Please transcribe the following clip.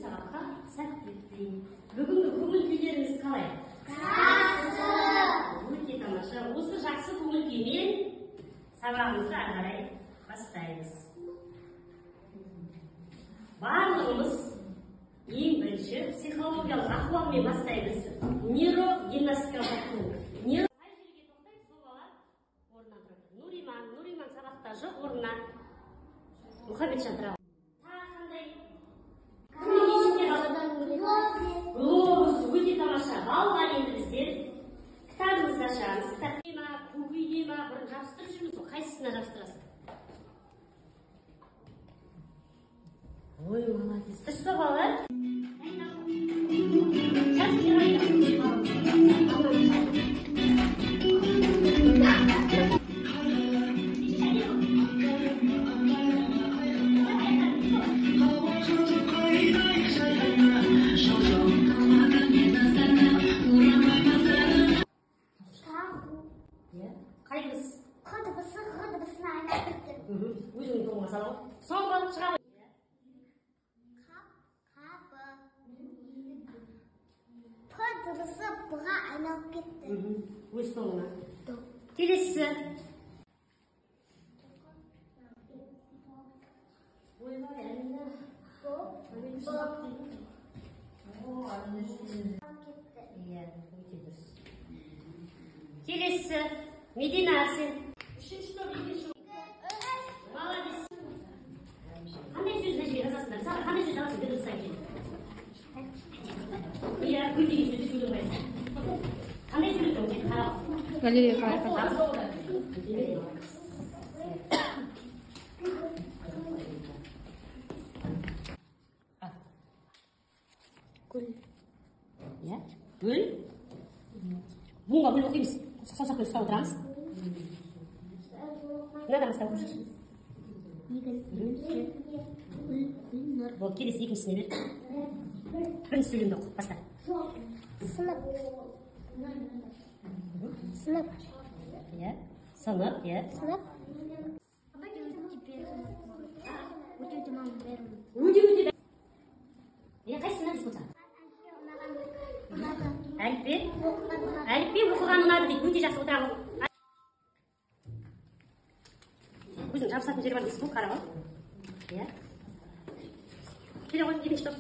сабаққа сәттілік тілеймін. Бүгінгі көңіл күйлеріңіз қалай? Жақсы. Өте тамаша. Осы жақсы көңіл күймен сабағымызды ары қарай бастаймыз. Барлығымыз ең бірінші психологиялық ахуалмен бастаймыз. Нейрогимнастикалық оқу. Қай жерге тоқтайды, сол бала орнынан тұрады. Нуриман сабақта жоқ, орнынан Мұхаммеджан тұра. Тағы қандай? Глобус, өте тамаша. Балға енді біздер кітабымызды ашамыз. Кітапқа ма, көкейге ма, бұрын жабыстырып жүрміз ғой. Қайсысына жабыстырасың? Ой, молодец. Дұрыс па балалар? Қайдыбыз? Қыдыбысы ғыдыбысына айналып кетті. Өзіңнің тоңға салау. Соңғы шыға ғой. Қапы. Қыдыбысы бұға айналып кетті. Өз тоңына. Келесі. Ойбай, әміні. Келесі. Медина, сен. Үшінші топ, екінші. Молодец. Қандай сөз нәтиже жазасыңдар? Саған қандай сөз жазасың? Бір дұрыс айтайын. Иә, көздеген сөзді сөйлемейсің. Қандай сөйледің? Қарап. Галерея қарап. Гүл. Иә? Гүл. Бұңға гүл оқимыз. Саусақпен ұстап отырамыз. Мынадан бастап оқып жүрші. Бол, келесі екіншісіне бер. Бірінші сөйлемді оқып, баста. Сынып. Сынып. Иә? Сынып, иә? Сынып. Өте. Иә, қайсысына біз болса? Әліппе? Әліппе оқыған ұнады дейді. Өте жақсы отырамын. Өзің жабысатын жері бар дейсіз ғой, қарап ал. Иә? Келе ғой, екінші топ.